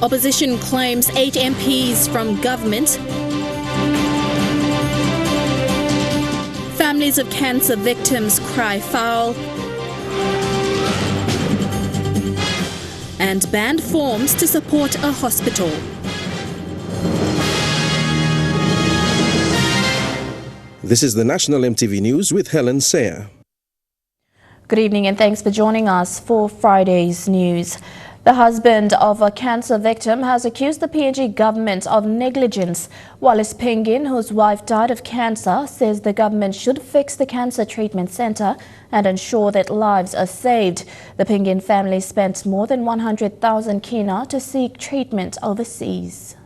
Opposition claims 8 MPs from Gov't. Families of cancer victims cry foul. And band forms to support a hospital. This is the National EMTV News with Helen Sayer. Good evening and thanks for joining us for Friday's news. The husband of a cancer victim has accused the PNG government of negligence. Wallace Pingin, whose wife died of cancer, says the government should fix the cancer treatment centre and ensure that lives are saved. The Pingin family spent more than 100,000 kina to seek treatment overseas.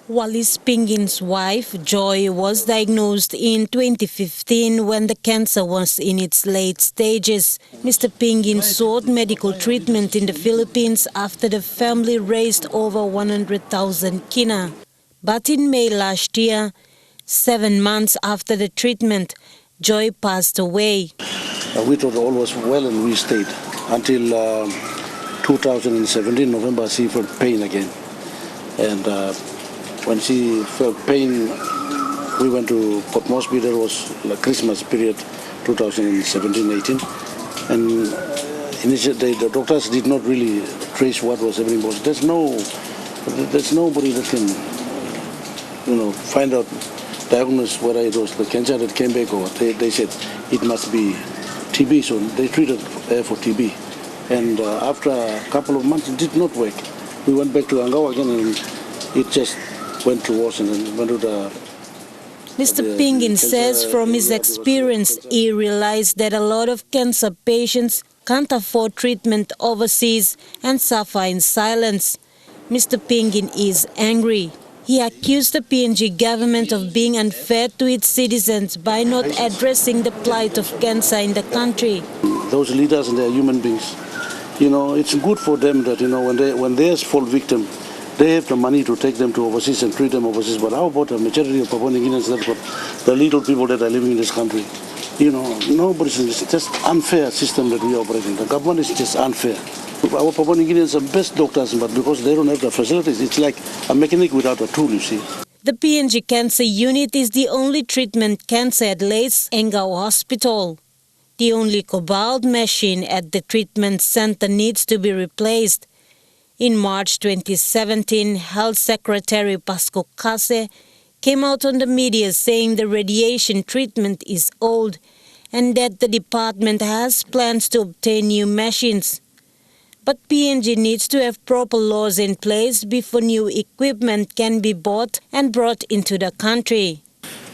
Wallace Pingin's wife, Joy, was diagnosed in 2015 when the cancer was in its late stages. Mr. Pingin sought medical treatment in the Philippines after the family raised over 100,000 kina. But in May last year, 7 months after the treatment, Joy passed away. We thought all was well and we stayed until 2017, November, she felt pain again. And when she felt pain, we went to Port Moresby. There was like Christmas period, 2017-18, and initially the doctors did not really trace what was happening. There's nobody that can, find out, diagnose whether it was the cancer that came back or they said it must be TB. So they treated her for TB, and after a couple of months, it did not work. We went back to Angawa again, and it just went to worse and then went to the... Mr. Pingin says from his experience, he realized that a lot of cancer patients can't afford treatment overseas and suffer in silence. Mr. Pingin is angry. He accused the PNG government of being unfair to its citizens by not addressing the plight of cancer in the country. Those leaders and their human beings, it's good for them that, when they fall victim, they have the money to take them to overseas and treat them overseas. But how about the majority of Papua New Guineans, the little people that are living in this country? Nobody's in this. It's just unfair system that we operate in. The government is just unfair. Our Papua New Guineans are best doctors, but because they don't have the facilities, it's like a mechanic without a tool, you see. The PNG Cancer Unit is the only treatment cancer at Lace Engau Hospital. The only cobalt machine at the treatment center needs to be replaced. In March 2017, Health Secretary Pasco Kase came out on the media saying the radiation treatment is old and that the department has plans to obtain new machines. But PNG needs to have proper laws in place before new equipment can be bought and brought into the country.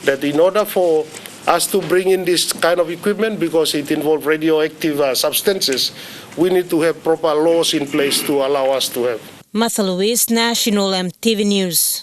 That in order for us to bring in this kind of equipment, because it involves radioactive substances, we need to have proper laws in place to allow us to have. Martha Louise, National EMTV News.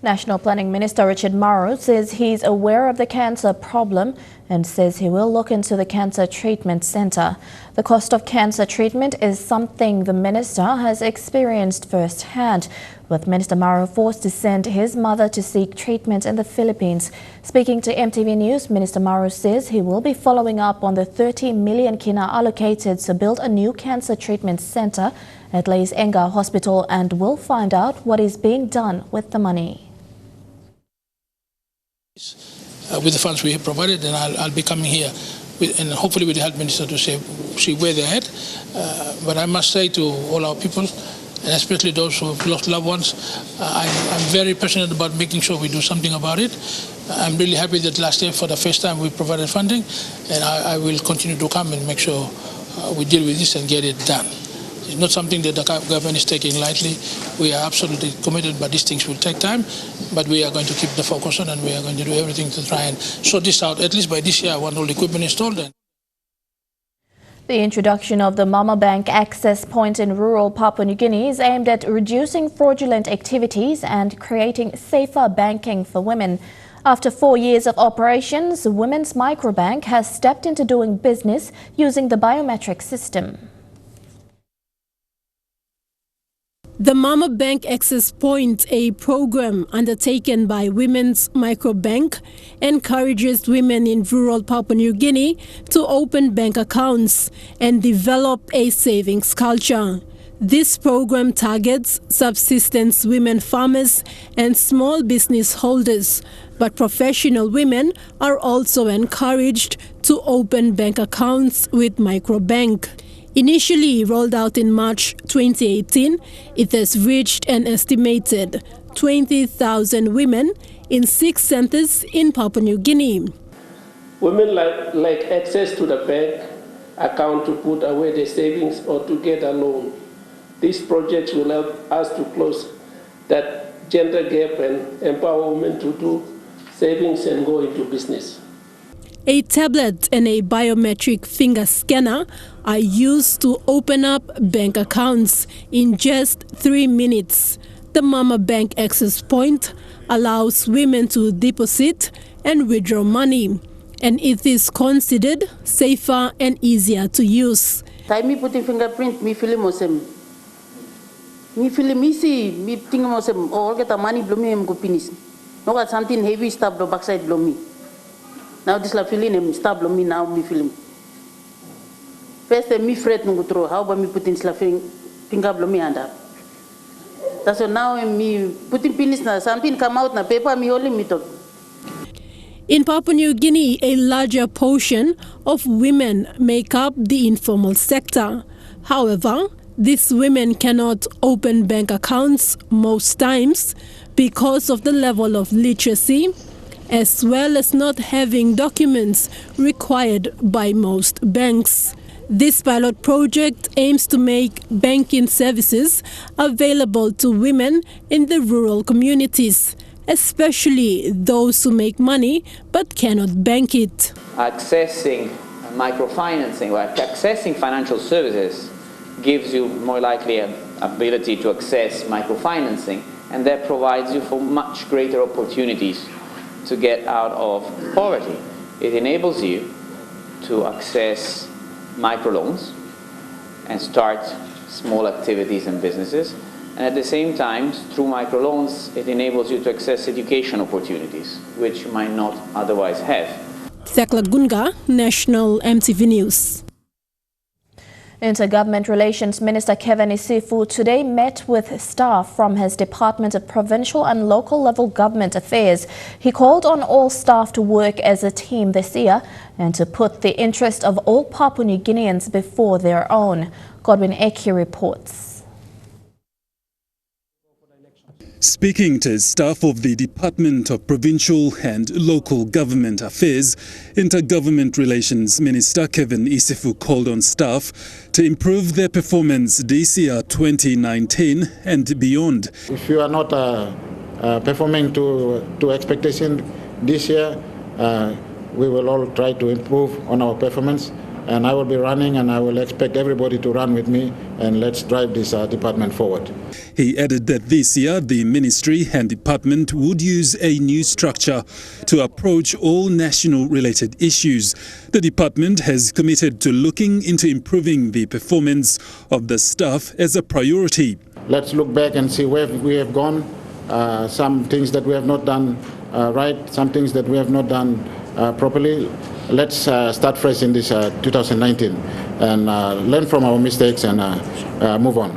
National Planning Minister Richard Maro says he's aware of the cancer problem and says he will look into the cancer treatment centre. The cost of cancer treatment is something the minister has experienced firsthand, with Minister Maro forced to send his mother to seek treatment in the Philippines. Speaking to EMTV News, Minister Maro says he will be following up on the 30 million kina allocated to build a new cancer treatment centre at Lace Engau Hospital and will find out what is being done with the money. With the funds we have provided, and I'll be coming here and hopefully with the health minister to see where they're at. But I must say to all our people, and especially those who have lost loved ones, I'm very passionate about making sure we do something about it. I'm really happy that last year for the first time we provided funding, and I will continue to come and make sure we deal with this and get it done. It's not something that the government is taking lightly. We are absolutely committed, but these things will take time. But we are going to keep the focus on, and we are going to do everything to try and sort this out. At least by this year, I want all the equipment installed. The introduction of the Mama Bank access point in rural Papua New Guinea is aimed at reducing fraudulent activities and creating safer banking for women. After 4 years of operations, Women's Microbank has stepped into doing business using the biometric system. The Mama Bank Access Point, a program undertaken by Women's Microbank, encourages women in rural Papua New Guinea to open bank accounts and develop a savings culture. This program targets subsistence women farmers and small business holders, but professional women are also encouraged to open bank accounts with Microbank. Initially rolled out in March 2018, it has reached an estimated 20,000 women in 6 centers in Papua New Guinea. Women like access to the bank account to put away their savings or to get a loan. These projects will help us to close that gender gap and empower women to do savings and go into business. A tablet and a biometric finger scanner are used to open up bank accounts in just 3 minutes. The Mama Bank Access Point allows women to deposit and withdraw money, and it is considered safer and easier to use. Time me putting fingerprint, me film mosem. Me film me see, me think mosem. All get the money blow me go finish. No got something heavy stuff the backside blow me. Now this la feeling him stop me now me film. First me fret no go throw. How about me putting la finger blow me under. That's so now me putting finish na something come out na paper me holding me talk. In Papua New Guinea, a larger portion of women make up the informal sector. However, these women cannot open bank accounts most times because of the level of literacy, as well as not having documents required by most banks. This pilot project aims to make banking services available to women in the rural communities, especially those who make money but cannot bank it. Accessing microfinancing or accessing financial services gives you more likely an ability to access microfinancing, and that provides you for much greater opportunities to get out of poverty. It enables you to access microloans and start small activities and businesses, and at the same time, through microloans, it enables you to access education opportunities, which you might not otherwise have. Thekla Gunga, National EMTV News. Intergovernment Relations Minister Kevin Isifu today met with staff from his Department of Provincial and Local Level Government Affairs. He called on all staff to work as a team this year and to put the interest of all Papua New Guineans before their own. Godwin Eki reports. Speaking to staff of the Department of Provincial and Local Government Affairs, Intergovernment Relations Minister Kevin Isifu called on staff to improve their performance this year 2019 and beyond. If you are not performing to expectation this year, we will all try to improve on our performance. And I will be running, and I will expect everybody to run with me, and let's drive this department forward. He added that this year the ministry and department would use a new structure to approach all national-related issues. The department has committed to looking into improving the performance of the staff as a priority. Let's look back and see where we have gone, some things that we have not done right, some things that we have not done properly. Let's start fresh in this 2019 and learn from our mistakes and move on.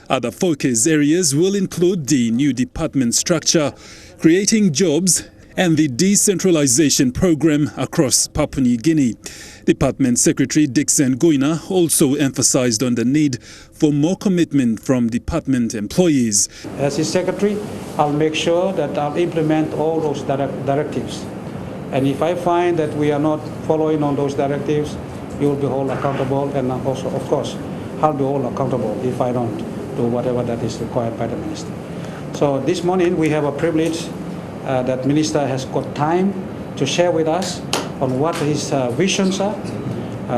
Other focus areas will include the new department structure, creating jobs, and the decentralization program across Papua New Guinea. Department Secretary Dixon Goina also emphasized on the need for more commitment from department employees. As his secretary, I'll make sure that I'll implement all those directives. And if I find that we are not following on those directives, you will be held accountable, and also, of course, I'll be held accountable if I don't do whatever that is required by the minister. So this morning we have a privilege that minister has got time to share with us on what his visions are,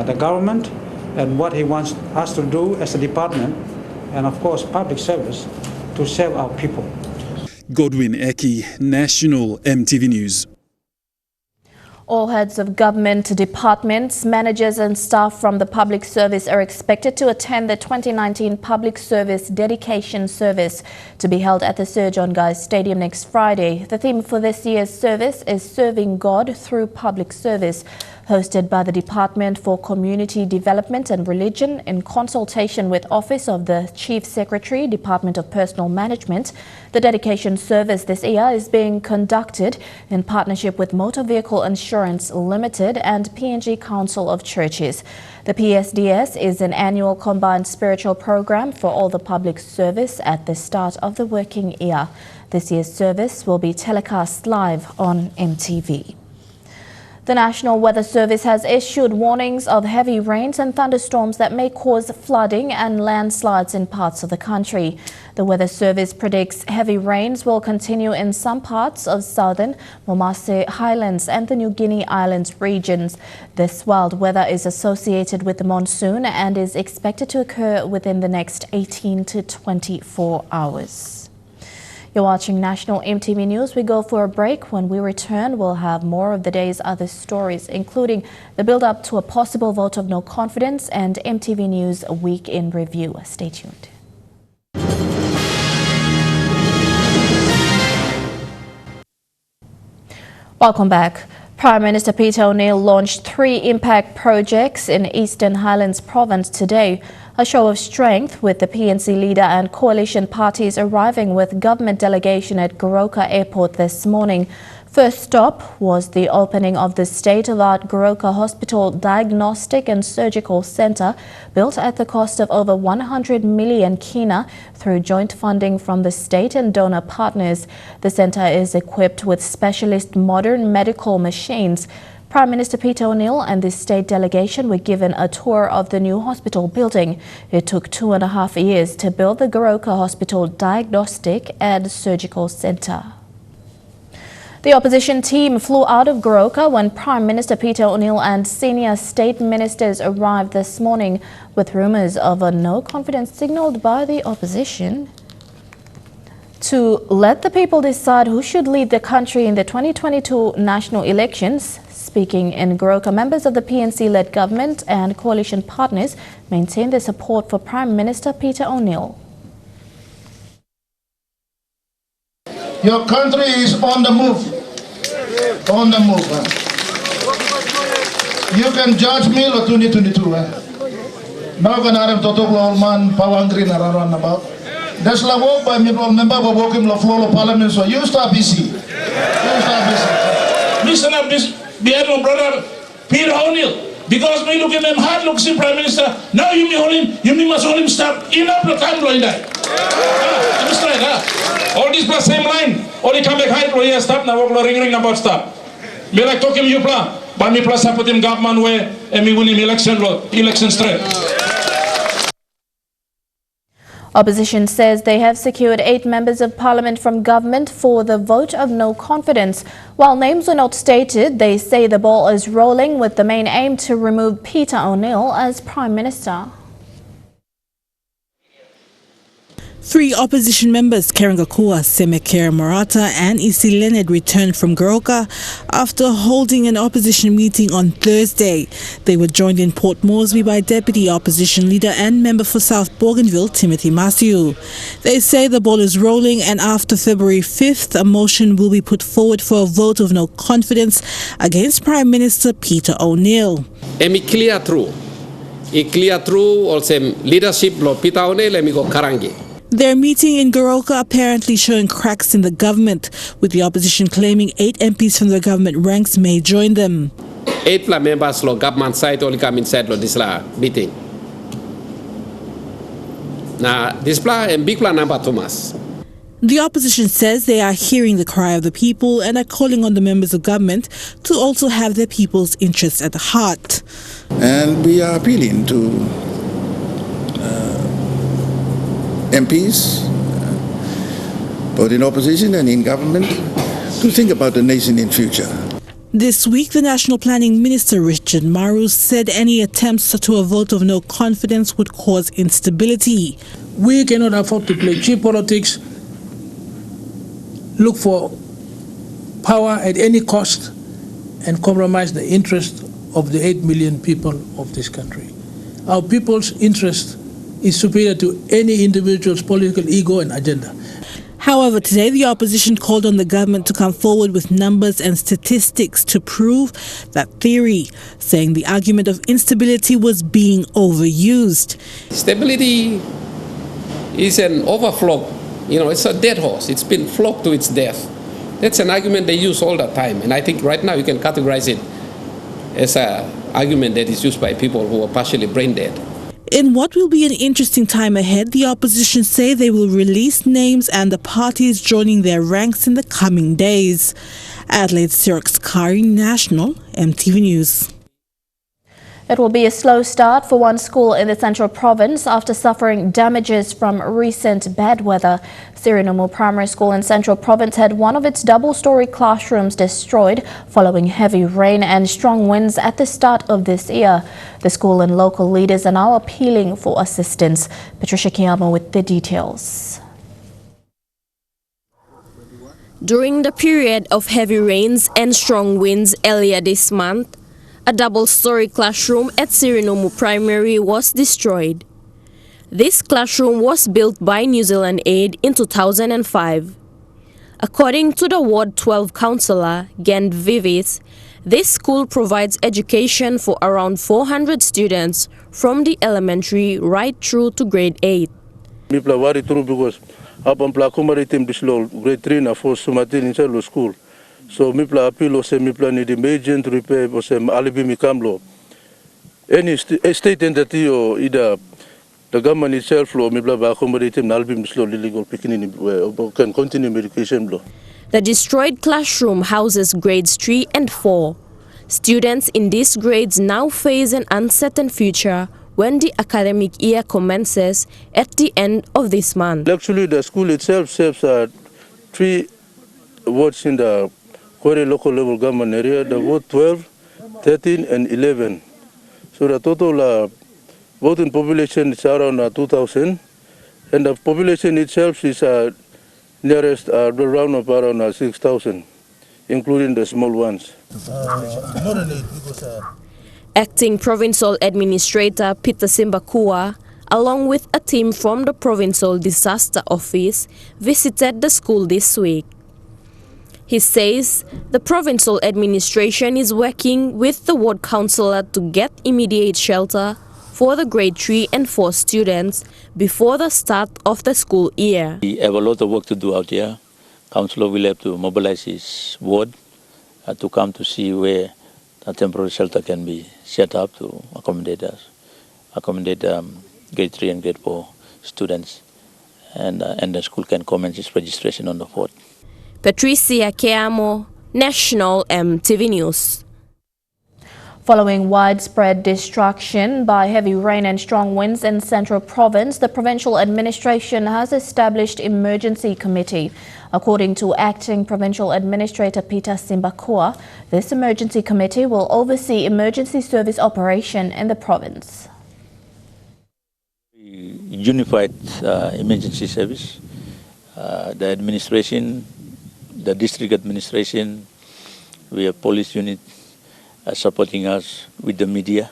the government, and what he wants us to do as a department, and of course public service, to serve our people. Godwin Eki, National EMTV News. All heads of government departments, managers and staff from the public service are expected to attend the 2019 Public Service Dedication Service to be held at the Sir John Guy Stadium next Friday. The theme for this year's service is Serving God Through Public Service, hosted by the Department for Community Development and Religion in consultation with Office of the Chief Secretary, Department of Personal Management. The dedication service this year is being conducted in partnership with Motor Vehicle Insurance Limited and PNG Council of Churches. The PSDS is an annual combined spiritual program for all the public service at the start of the working year. This year's service will be telecast live on EMTV. The National Weather Service has issued warnings of heavy rains and thunderstorms that may cause flooding and landslides in parts of the country. The Weather Service predicts heavy rains will continue in some parts of southern Momase Highlands and the New Guinea Islands regions. This wild weather is associated with the monsoon and is expected to occur within the next 18 to 24 hours. You're watching National EMTV News. We go for a break. When we return, we'll have more of the day's other stories, including the build-up to a possible vote of no confidence and EMTV News Week in Review. Stay tuned. Welcome back. Prime Minister Peter O'Neill launched 3 impact projects in Eastern Highlands Province today. A show of strength with the PNC leader and coalition parties arriving with government delegation at Goroka Airport this morning. First stop was the opening of the state-of-the-art Goroka Hospital Diagnostic and Surgical Centre, built at the cost of over 100 million kina through joint funding from the state and donor partners. The centre is equipped with specialist modern medical machines. Prime Minister Peter O'Neill and the state delegation were given a tour of the new hospital building. It took 2.5 years to build the Goroka Hospital Diagnostic and Surgical Centre. The opposition team flew out of Goroka when Prime Minister Peter O'Neill and senior state ministers arrived this morning, with rumours of a no-confidence signalled by the opposition to let the people decide who should lead the country in the 2022 national elections. Speaking in Goroka, members of the PNC-led government and coalition partners maintain their support for Prime Minister Peter O'Neill. Your country is on the move. On the move. You can judge me lo 2022. Now can I have to talk to man Pawang Green around about. That's la work by me member of working lo floor of parliament. So you start busy. You start busy. Listen up this behind my brother Peter O'Neill. Because me look at them hard look see Prime Minister. Now you must hold him stop. Enough the time blowing that. All this plus same line. Only come back high here stop now walk ring about stop. Me like talking you plan. But me plus support him government way and me win him election straight. Opposition says they have secured 8 members of parliament from government for the vote of no confidence. While names were not stated, they say the ball is rolling with the main aim to remove Peter O'Neill as Prime Minister. 3 opposition members, Karangakua, Semekera Marata and Isi Leonard, returned from Goroka after holding an opposition meeting on Thursday. They were joined in Port Moresby by Deputy Opposition Leader and Member for South Bougainville, Timothy Masiu. They say the ball is rolling and after February 5th, a motion will be put forward for a vote of no confidence against Prime Minister Peter O'Neill. Emi clear through. Also leadership lo Peter O'Neill emi go karangi. Their meeting in Goroka apparently showing cracks in the government, with the opposition claiming 8 MPs from the government ranks may join them. 8 members lo government side only come inside lo this meeting. Now this and big number Thomas. The opposition says they are hearing the cry of the people and are calling on the members of government to also have their people's interests at heart. And we are appealing to MPs, both in opposition and in government, to think about the nation in future. This week, the National Planning Minister, Richard Maru, said any attempts to a vote of no confidence would cause instability. We cannot afford to play cheap politics, look for power at any cost, and compromise the interest of the 8 million people of this country. Our people's interest is superior to any individual's political ego and agenda. However, today the opposition called on the government to come forward with numbers and statistics to prove that theory, saying the argument of instability was being overused. Stability is an overflow. It's a dead horse. It's been flogged to its death. That's an argument they use all the time. And I think right now you can categorize it as an argument that is used by people who are partially brain dead. In what will be an interesting time ahead, the opposition say they will release names and the parties joining their ranks in the coming days. Adelaide Sirks Kari, National EMTV News. It will be a slow start for one school in the Central Province after suffering damages from recent bad weather. Sirinomu Primary School in Central Province had one of its double-storey classrooms destroyed following heavy rain and strong winds at the start of this year. The school and local leaders are now appealing for assistance. Patricia Kiyama with the details. During the period of heavy rains and strong winds earlier this month, a double-storey classroom at Sirinomu Primary was destroyed. This classroom was built by New Zealand Aid in 2005. According to the Ward 12 councillor, Gov't Vivis, this school provides education for around 400 students from the elementary right through to grade 8. Because grade 3 na 4 sumatin inside school. So mipla apilo se mipla need emergent repair or some alibi mikamlo. Any state entity or either the government itself or mipla ba accommodate him albi mislo illegal picking can continue medication blow. The destroyed classroom houses grades 3 and 4. Students in these grades now face an uncertain future when the academic year commences at the end of this month. Actually, the school itself serves 3 wards in the Kore local level government area, the ward 12, 13 and 11. So the total voting population is around 2,000 and the population itself is nearest around 6,000, including the small ones. Acting Provincial Administrator Peter Simbakua, along with a team from the Provincial Disaster Office, visited the school this week. He says the provincial administration is working with the ward councillor to get immediate shelter for the grade 3 and 4 students before the start of the school year. We have a lot of work to do out here. Councillor will have to mobilize his ward to come to see where a temporary shelter can be set up to accommodate grade 3 and grade 4 students, and the school can commence its registration on the 4th. Patricia Keamo, National EMTV News. Following widespread destruction by heavy rain and strong winds in Central Province, the provincial administration has established emergency committee. According to Acting Provincial Administrator Peter Simbakua, this emergency committee will oversee emergency service operation in the province. Unified emergency service, the administration, the district administration, we have police unit supporting us with the media.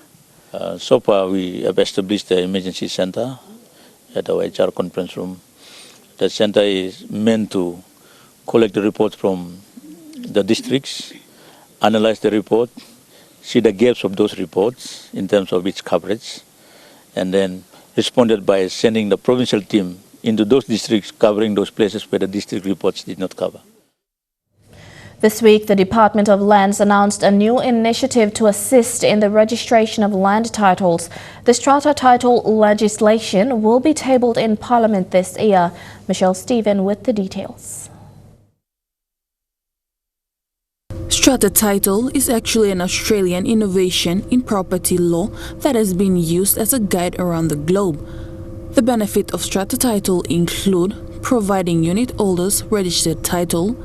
So far we have established the emergency center at our HR conference room. The center is meant to collect the reports from the districts, analyze the report, see the gaps of those reports in terms of its coverage, and then responded by sending the provincial team into those districts covering those places where the district reports did not cover. This week, the Department of Lands announced a new initiative to assist in the registration of land titles. The strata title legislation will be tabled in Parliament this year. Michelle Stephen with the details. Strata title is actually an Australian innovation in property law that has been used as a guide around the globe. The benefit of strata title include providing unit holders registered title,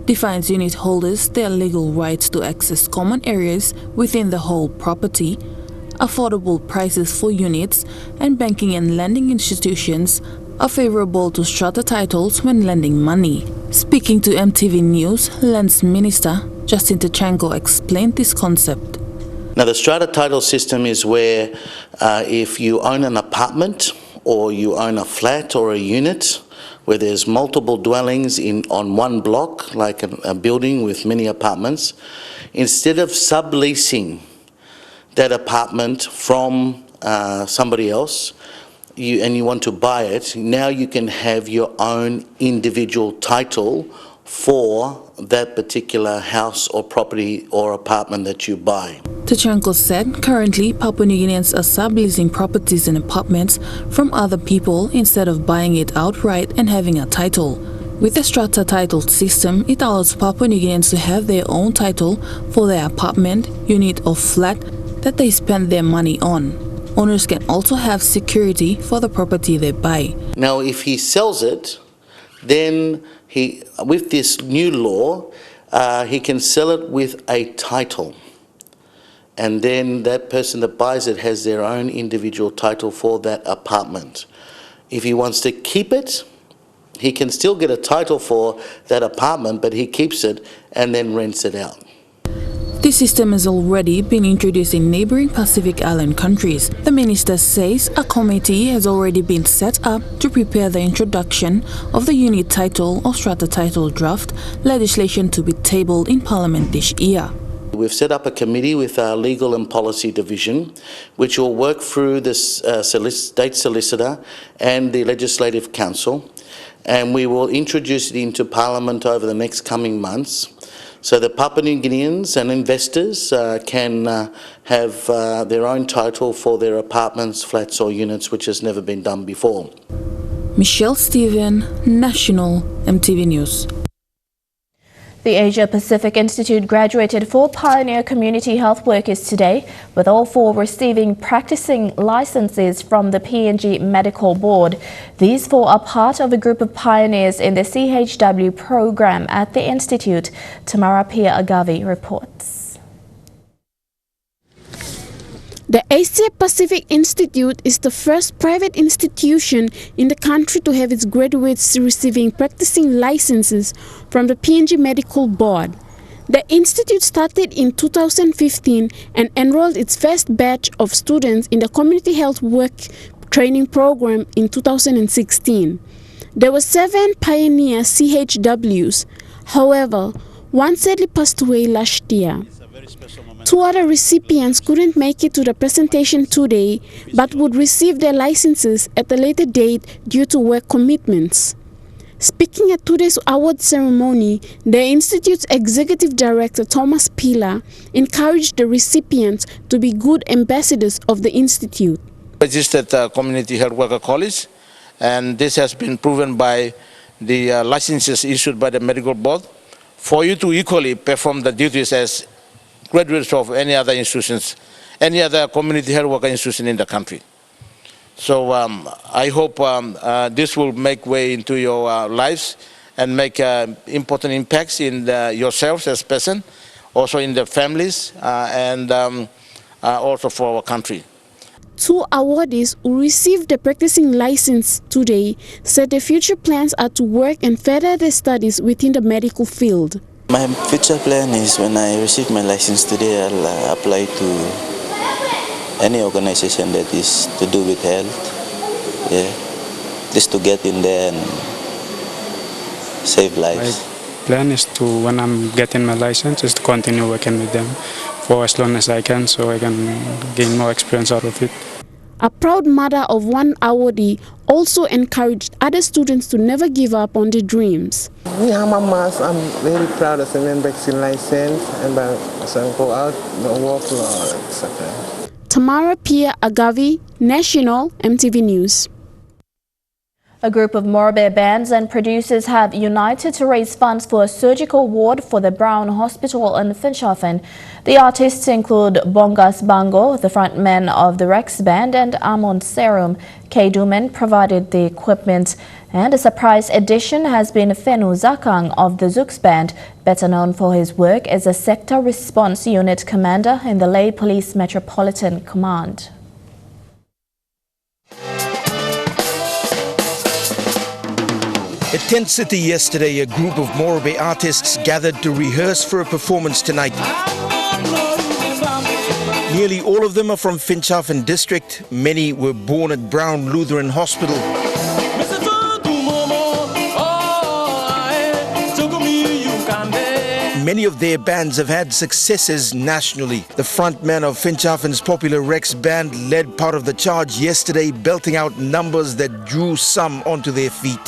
defines unit holders their legal rights to access common areas within the whole property, affordable prices for units, and banking and lending institutions are favorable to strata titles when lending money. Speaking to MTV News, Lands Minister Justin Tachanko explained this concept. Now, the strata title system is where if you own an apartment or you own a flat or a unit where there's multiple dwellings on one block, like a building with many apartments, instead of subleasing that apartment from somebody else, you want to buy it, now you can have your own individual title for that particular house or property or apartment that you buy. Tachanko said currently Papua New Guineans are subleasing properties and apartments from other people instead of buying it outright and having a title. With the strata title system, it allows Papua New Guineans to have their own title for their apartment, unit or flat that they spend their money on. Owners can also have security for the property they buy. Now, if he sells it, then with this new law, he can sell it with a title. And then that person that buys it has their own individual title for that apartment. If he wants to keep it, he can still get a title for that apartment, but he keeps it and then rents it out. This system has already been introduced in neighboring Pacific Island countries. The minister says a committee has already been set up to prepare the introduction of the unit title or strata title draft legislation to be tabled in Parliament this year. We've set up a committee with our Legal and Policy Division, which will work through the State Solicitor and the Legislative Council, and we will introduce it into Parliament over the next coming months, so that Papua New Guineans and investors can have their own title for their apartments, flats or units, which has never been done before. Michelle Stephen, National MTV News. The Asia Pacific Institute graduated 4 pioneer community health workers today, with all 4 receiving practicing licenses from the PNG Medical Board. These 4 are part of a group of pioneers in the CHW program at the Institute. Tamara Pia-Agavi reports. The Asia Pacific Institute is the first private institution in the country to have its graduates receiving practicing licenses from the PNG Medical Board. The institute started in 2015 and enrolled its first batch of students in the Community Health Work Training Program in 2016. There were 7 pioneer CHWs. However, one sadly passed away last year. 2 other recipients couldn't make it to the presentation today, but would receive their licenses at a later date due to work commitments. Speaking at today's award ceremony, the Institute's Executive Director Thomas Pila encouraged the recipients to be good ambassadors of the Institute. Registered Community Health Worker College, and this has been proven by the licenses issued by the Medical Board for you to equally perform the duties as graduates of any other institutions, any other community health worker institution in the country. So I hope this will make way into your lives and make important impacts in yourselves as person, also in the families, and also for our country. 2 awardees who received the practicing license today said their future plans are to work and further their studies within the medical field. My future plan is when I receive my license today, I'll apply to any organization that is to do with health, just to get in there and save lives. My plan is to, when I'm getting my license, is to continue working with them for as long as I can, so I can gain more experience out of it. A proud mother of one awardee also encouraged other students to never give up on their dreams. We are mamas. I'm very proud of the vaccine license and I go out and work, etc. Tamara Pia-Agavi, National MTV News. A group of Morobe bands and producers have united to raise funds for a surgical ward for the Braun Hospital in Finschhafen. The artists include Bongas Bango, the frontman of the Rex Band, and Amon Serum. K. Dumen provided the equipment, and a surprise addition has been Fenu Zakang of the Zux Band, better known for his work as a Sector Response Unit Commander in the Ley Police Metropolitan Command. At Tent City yesterday, a group of Morobe artists gathered to rehearse for a performance tonight. Nearly all of them are from Finschhafen district. Many were born at Braun Lutheran Hospital. Many of their bands have had successes nationally. The frontman of Finschhafen's popular Rex Band led part of the charge yesterday, belting out numbers that drew some onto their feet.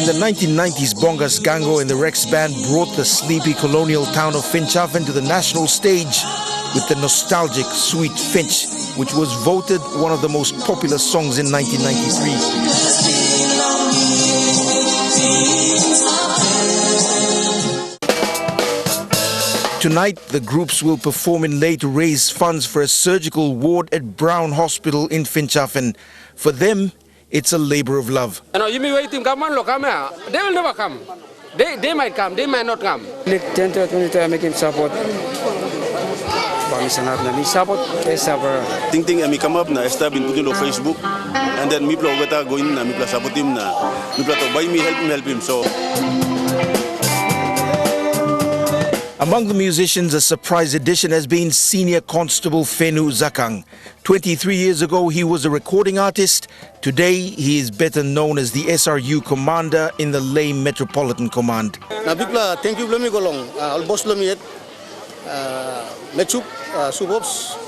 In the 1990s, Bongas Gango and the Rex Band brought the sleepy colonial town of Finschhafen to the national stage with the nostalgic Sweet Finch, which was voted one of the most popular songs in 1993. Tonight, the groups will perform in Ley to raise funds for a surgical ward at Braun Hospital in Finschhafen. For them, it's a labor of love. You may wait, government will come. They will never come. They might come, they might not come. Make him support. Ting and me come up na start been putting on Facebook, and then me go in na me support him na me to buy me help him so. Among the musicians, a surprise addition has been Senior Constable Fenu Zakang. 23 years ago, he was a recording artist. Today, he is better known as the SRU commander in the Ley Metropolitan Command. Thank you, Blumi Golong. Albos Blumi, Mechuk, Subobs,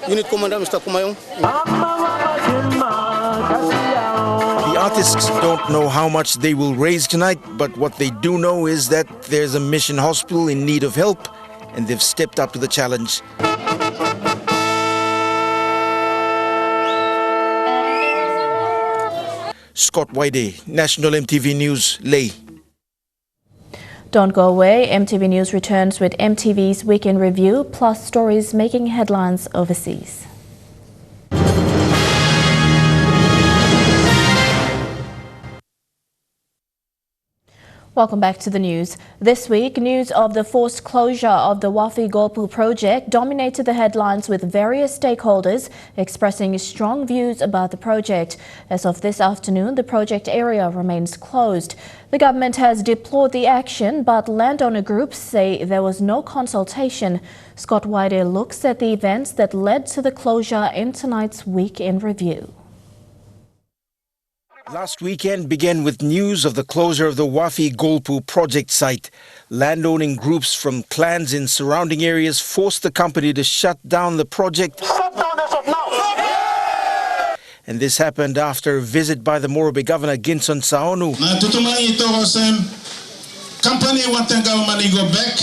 Unit Commander Mr. Kumayong. The artists don't know how much they will raise tonight, but what they do know is that there's a mission hospital in need of help, and they've stepped up to the challenge. Scott Waide, National MTV News, Ley. Don't go away. MTV News returns with MTV's Weekend Review, plus stories making headlines overseas. Welcome back to the news. This week, news of the forced closure of the Wafi Golpu project dominated the headlines, with various stakeholders expressing strong views about the project. As of this afternoon, the project area remains closed. The government has deplored the action, but landowner groups say there was no consultation. Scott Waide looks at the events that led to the closure in tonight's Week in Review. Last weekend began with news of the closure of the Wafi Golpu project site. Landowning groups from clans in surrounding areas forced the company to shut down the project. Shut down as of now! And this happened after a visit by the Morobe Governor Ginson Saonu. Company want the government go back.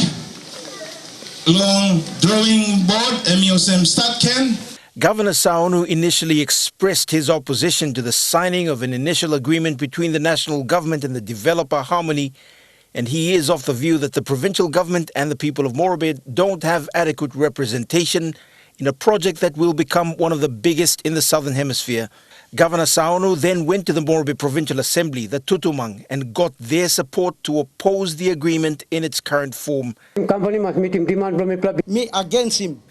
Long drawing board, MUSM start can. Governor Saonu initially expressed his opposition to the signing of an initial agreement between the national government and the developer Harmony, and he is of the view that the provincial government and the people of Morobe don't have adequate representation in a project that will become one of the biggest in the Southern Hemisphere. Governor Saonu then went to the Morobe Provincial Assembly, the Tutumang, and got their support to oppose the agreement in its current form. Me against him.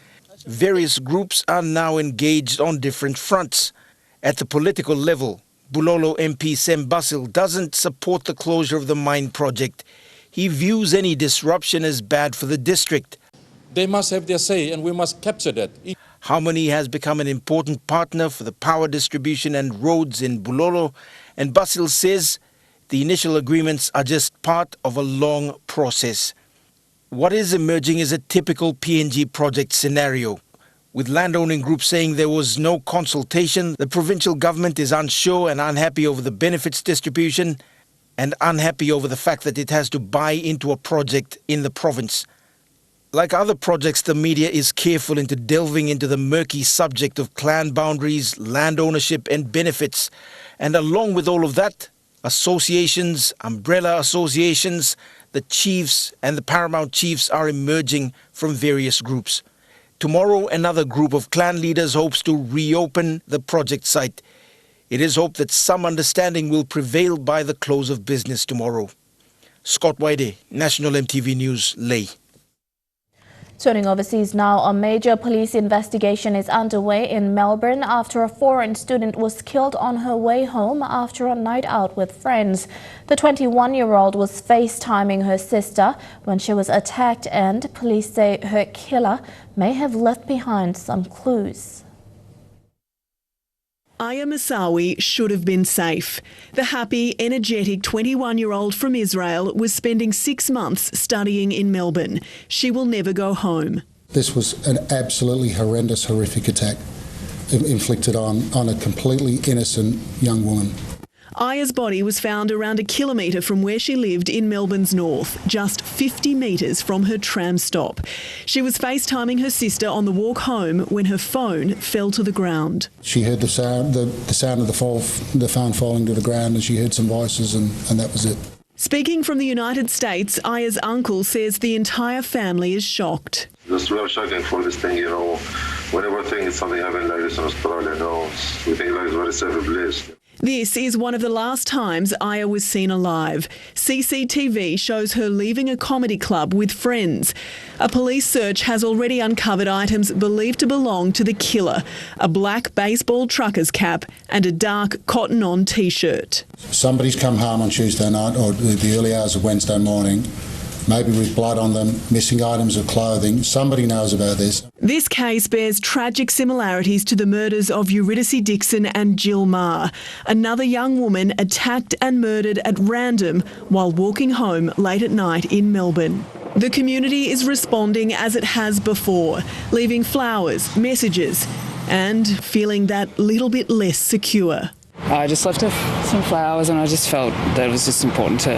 Various groups are now engaged on different fronts. At the political level, Bulolo MP Sem Basil doesn't support the closure of the mine project. He views any disruption as bad for the district. They must have their say, and we must capture that. Harmony has become an important partner for the power distribution and roads in Bulolo, and Basil says the initial agreements are just part of a long process. What is emerging is a typical PNG project scenario. With landowning groups saying there was no consultation, the provincial government is unsure and unhappy over the benefits distribution and unhappy over the fact that it has to buy into a project in the province. Like other projects, the media is careful into delving into the murky subject of clan boundaries, land ownership and benefits. And along with all of that, associations, umbrella associations, the chiefs and the paramount chiefs are emerging from various groups. Tomorrow, another group of clan leaders hopes to reopen the project site. It is hoped that some understanding will prevail by the close of business tomorrow. Scott Waide, National EMTV News, Leh. Turning overseas now, a major police investigation is underway in Melbourne after a foreign student was killed on her way home after a night out with friends. The 21-year-old was FaceTiming her sister when she was attacked, and police say her killer may have left behind some clues. Aya Masawi should have been safe. The happy, energetic 21-year-old from Israel was spending 6 months studying in Melbourne. She will never go home. This was an absolutely horrendous, horrific attack inflicted on a completely innocent young woman. Aya's body was found around a kilometre from where she lived in Melbourne's north, just 50 metres from her tram stop. She was FaceTiming her sister on the walk home when her phone fell to the ground. She heard the sound of the phone falling to the ground, and she heard some voices, and that was it. Speaking from the United States, Aya's uncle says the entire family is shocked. It's real shocking for this thing, you know. Whenever something happens like this in Australia, we think like it's very safe place. This is one of the last times Aya was seen alive. CCTV shows her leaving a comedy club with friends. A police search has already uncovered items believed to belong to the killer: a black baseball trucker's cap and a dark cotton-on T-shirt. Somebody's come home on Tuesday night or the early hours of Wednesday morning, maybe with blood on them, missing items of clothing. Somebody knows about this. This case bears tragic similarities to the murders of Eurydice Dixon and Jill Marr, another young woman attacked and murdered at random while walking home late at night in Melbourne. The community is responding as it has before, leaving flowers, messages, and feeling that little bit less secure. I just left her some flowers, and I just felt that it was just important to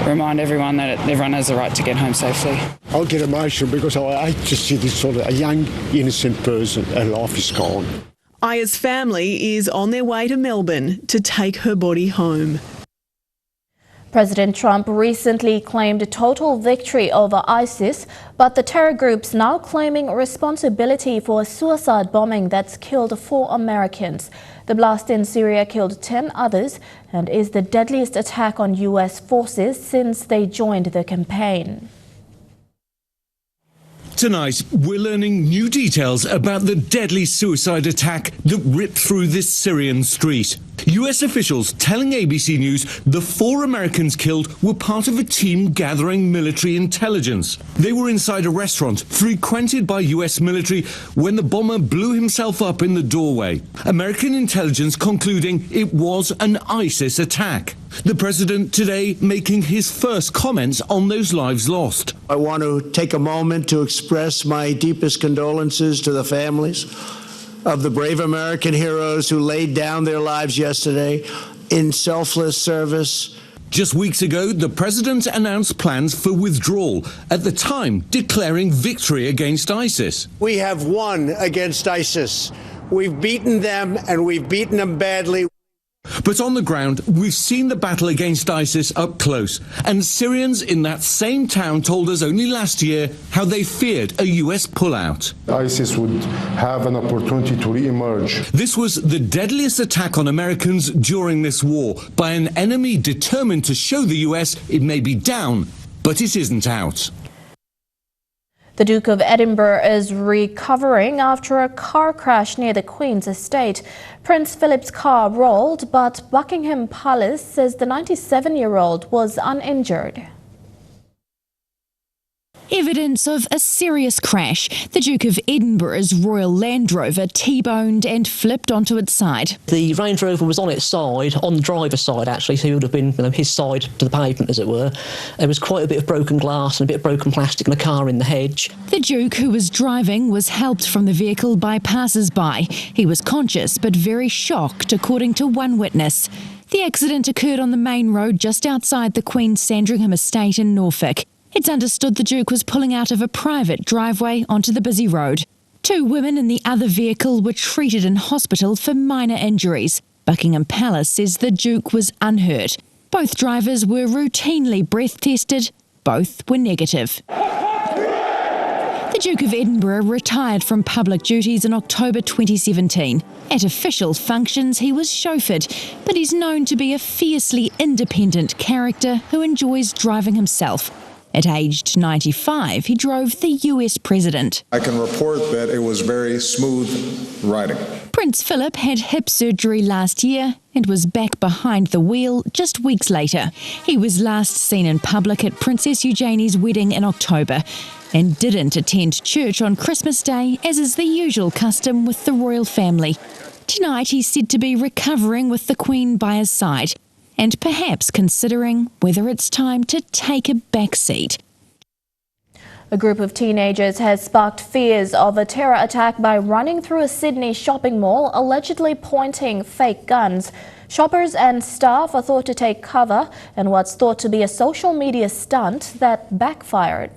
remind everyone that everyone has the right to get home safely. I'll get emotional because I hate to see this sort of a young, innocent person, her life is gone. Aya's family is on their way to Melbourne to take her body home. President Trump recently claimed a total victory over ISIS, but the terror group's now claiming responsibility for a suicide bombing that's killed 4 Americans. The blast in Syria killed 10 others and is the deadliest attack on U.S. forces since they joined the campaign. Tonight, we're learning new details about the deadly suicide attack that ripped through this Syrian street. US officials telling ABC News the 4 Americans killed were part of a team gathering military intelligence. They were inside a restaurant frequented by US military when the bomber blew himself up in the doorway. American intelligence concluding it was an ISIS attack. The president today making his first comments on those lives lost. I want to take a moment to express my deepest condolences to the families of the brave American heroes who laid down their lives yesterday in selfless service. Just weeks ago, the president announced plans for withdrawal, at the time declaring victory against ISIS. We have won against ISIS. We've beaten them, and we've beaten them badly. But on the ground, we've seen the battle against ISIS up close, and Syrians in that same town told us only last year how they feared a US pullout. ISIS would have an opportunity to re-emerge. This was the deadliest attack on Americans during this war by an enemy determined to show the US it may be down, but it isn't out. The Duke of Edinburgh is recovering after a car crash near the Queen's estate. Prince Philip's car rolled, but Buckingham Palace says the 97-year-old was uninjured. Evidence of a serious crash. The Duke of Edinburgh's Royal Land Rover T-boned and flipped onto its side. The Range Rover was on its side, on the driver's side actually, so he would have been his side to the pavement, as it were. There was quite a bit of broken glass and a bit of broken plastic and a car in the hedge. The Duke, who was driving, was helped from the vehicle by passers-by. He was conscious but very shocked, according to one witness. The accident occurred on the main road just outside the Queen's Sandringham estate in Norfolk. It's understood the Duke was pulling out of a private driveway onto the busy road. 2 women in the other vehicle were treated in hospital for minor injuries. Buckingham Palace says the Duke was unhurt. Both drivers were routinely breath tested. Both were negative. The Duke of Edinburgh retired from public duties in October 2017. At official functions, he was chauffeured, but he's known to be a fiercely independent character who enjoys driving himself. At aged 95, he drove the US president. I can report that it was very smooth riding. Prince Philip had hip surgery last year and was back behind the wheel just weeks later. He was last seen in public at Princess Eugenie's wedding in October and didn't attend church on Christmas Day, as is the usual custom with the royal family. Tonight he's said to be recovering with the Queen by his side and perhaps considering whether it's time to take a back seat. A group of teenagers has sparked fears of a terror attack by running through a Sydney shopping mall, allegedly pointing fake guns. Shoppers and staff are thought to take cover in what's thought to be a social media stunt that backfired.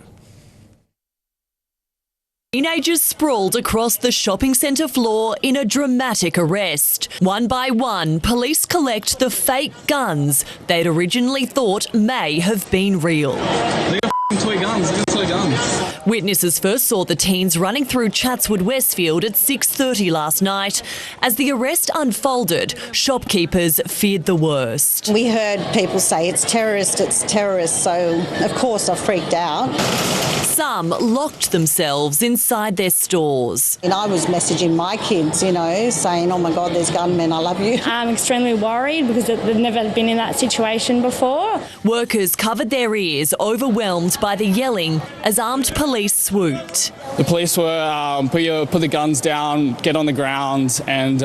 Teenagers sprawled across the shopping centre floor in a dramatic arrest. One by one, police collect the fake guns they'd originally thought may have been real. They got toy guns. They got toy guns. Witnesses first saw the teens running through Chatswood Westfield at 6:30 last night. As the arrest unfolded, shopkeepers feared the worst. We heard people say it's terrorists, so of course I freaked out. Some locked themselves inside their stores. And I was messaging my kids, saying, oh my God, there's gunmen, I love you. I'm extremely worried because they've never been in that situation before. Workers covered their ears, overwhelmed by the yelling as armed police swooped. The police were put the guns down, get on the ground, and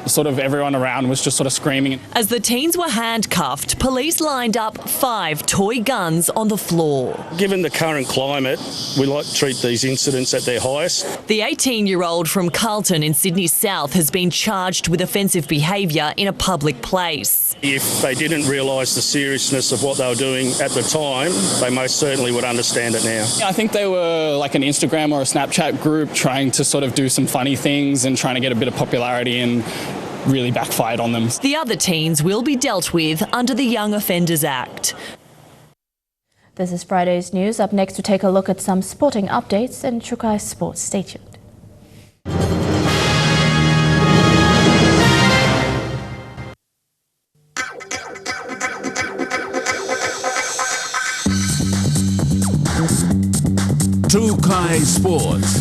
sort of everyone around was just sort of screaming. As the teens were handcuffed, police lined up 5 toy guns on the floor. Given the current climate, we like to treat these incidents at their highest. The 18-year-old from Carlton in Sydney South has been charged with offensive behaviour in a public place. If they didn't realise the seriousness of what they were doing at the time, they most certainly would understand it now. I think they were like an Instagram or a Snapchat group trying to sort of do some funny things and trying to get a bit of popularity, and really backfired on them. The other teens will be dealt with under the Young Offenders Act. This is Friday's news. Up next, to take a look at some sporting updates in Chukai Sports. Stay tuned. Chukai Sports.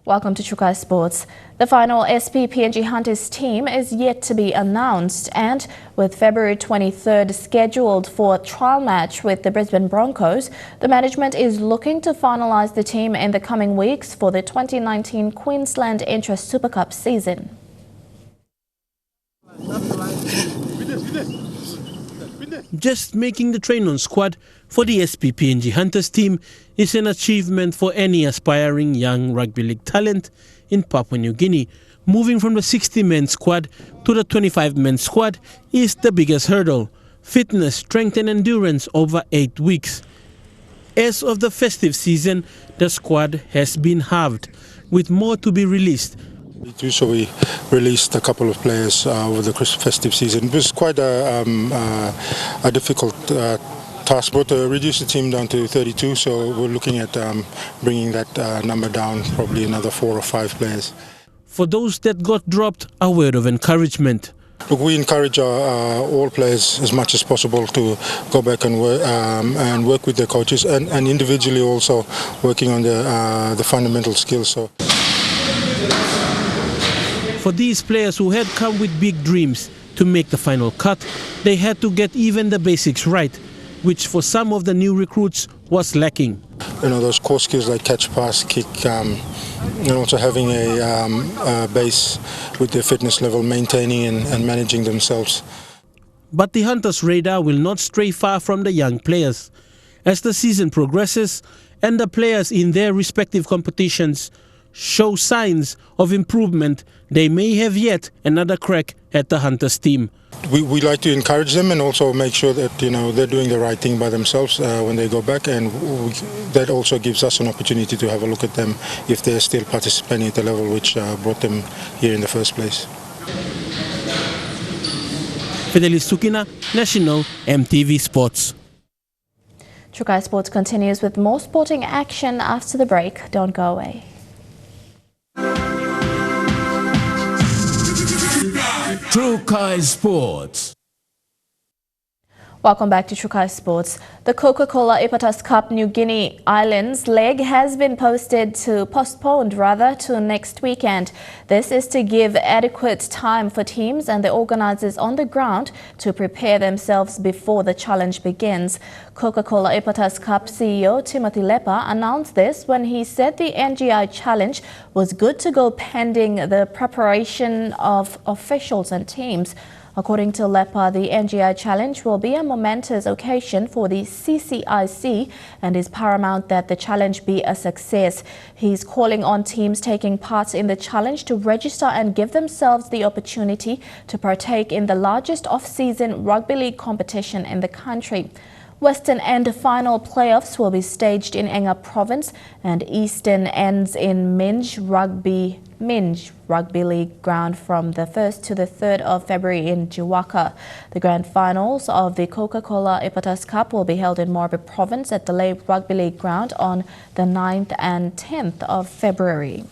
Welcome to Chukai Sports. The final SP PNG Hunters team is yet to be announced, and with February 23rd scheduled for a trial match with the Brisbane Broncos, the management is looking to finalise the team in the coming weeks for the 2019 Queensland Intra Super Cup season. Just making the train-on squad for the SP PNG Hunters team is an achievement for any aspiring young rugby league talent in Papua New Guinea. Moving from the 60-man squad to the 25-man squad is the biggest hurdle. Fitness, strength and endurance over 8 weeks. As of the festive season, the squad has been halved, with more to be released. So we released a couple of players over the festive season. It was quite a difficult task, but to reduce the team down to 32, so we're looking at bringing that number down, probably another 4 or 5 players. For those that got dropped, a word of encouragement. Look, we encourage all players as much as possible to go back and work with their coaches, and individually also working on the fundamental skills. So. For these players who had come with big dreams to make the final cut, they had to get even the basics right, which for some of the new recruits was lacking. Those core skills like catch, pass, kick, and also having a base with their fitness level, maintaining and managing themselves. But the Hunters' radar will not stray far from the young players. As the season progresses and the players in their respective competitions show signs of improvement, they may have yet another crack at the Hunters team. We like to encourage them and also make sure that they're doing the right thing by themselves when they go back, and that also gives us an opportunity to have a look at them if they're still participating at the level which brought them here in the first place. Fidelis Sukina, National EMTV Sports. Trukai Sports continues with more sporting action after the break. Don't go away. Trukai Sports. Welcome back to Trukai Sports. The Coca-Cola Ipatas Cup New Guinea Islands leg has been postponed to next weekend. This is to give adequate time for teams and the organizers on the ground to prepare themselves before the challenge begins. Coca-Cola Ipatas Cup CEO Timothy Lepa announced this when he said the NGI challenge was good to go pending the preparation of officials and teams. According to Lepa, the NGI Challenge will be a momentous occasion for the CCIC and is paramount that the challenge be a success. He's calling on teams taking part in the challenge to register and give themselves the opportunity to partake in the largest off-season rugby league competition in the country. Western End final playoffs will be staged in Enga Province and Eastern ends in Minj Rugby League ground from the 1st to the 3rd of February in Jiwaka. The grand finals of the Coca-Cola Ipatas Cup will be held in Morbe Province at the Lae Rugby League ground on the 9th and 10th of February.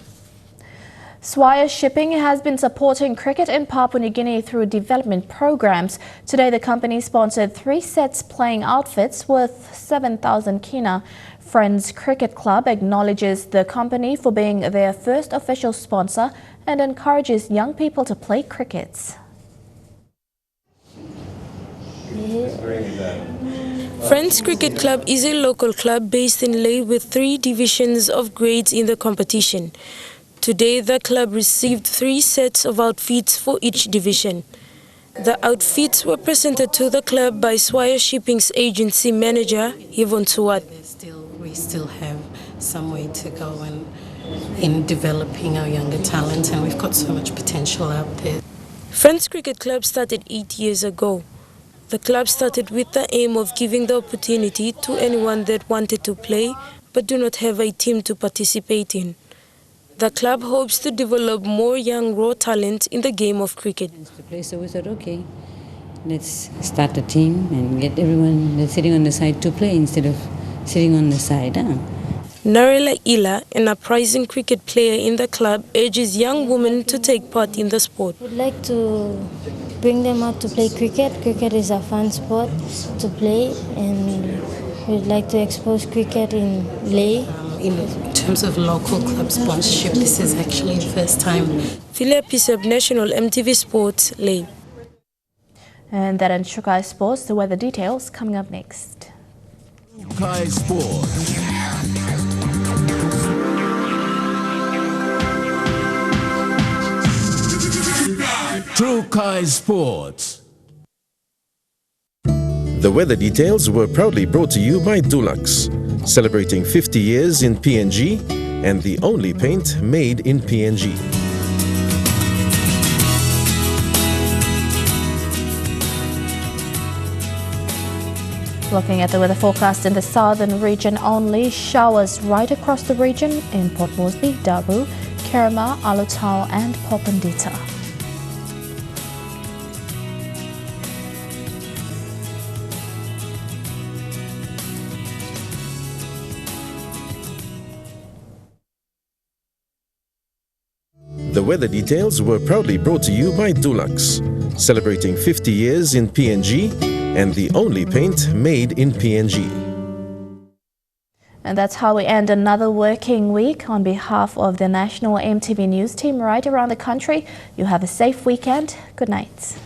Swire Shipping has been supporting cricket in Papua New Guinea through development programs. Today, the company sponsored 3 sets playing outfits worth 7,000 kina. Friends Cricket Club acknowledges the company for being their first official sponsor and encourages young people to play cricket. Friends Cricket Club is a local club based in Lae with 3 divisions of grades in the competition. Today, the club received 3 sets of outfits for each division. The outfits were presented to the club by Swire Shipping's agency manager, Yvonne Suat. We still have some way to go in developing our younger talent, and we've got so much potential out there. Friends Cricket Club started 8 years ago. The club started with the aim of giving the opportunity to anyone that wanted to play but do not have a team to participate in. The club hopes to develop more young raw talent in the game of cricket. So we thought, okay, let's start a team and get everyone that's sitting on the side to play instead of sitting on the side. Narela Ila, an uprising cricket player in the club, urges young women to take part in the sport. We'd like to bring them out to play cricket. Cricket is a fun sport to play, and we'd like to expose cricket in Lae. In terms of local club sponsorship, this is actually the first time. Philia Pisab, National EMTV Sports, Lae. And that ends Trukai Sports. The weather details coming up next. Trukai Sports. Trukai Sports. The weather details were proudly brought to you by Dulux, celebrating 50 years in PNG and the only paint made in PNG. Looking at the weather forecast in the southern region only, showers right across the region in Port Moresby, Daru, Kerema, Alotau and Popondita. The weather details were proudly brought to you by Dulux, celebrating 50 years in PNG and the only paint made in PNG. And that's how we end another working week. On behalf of the National EMTV News team right around the country, you have a safe weekend. Good night.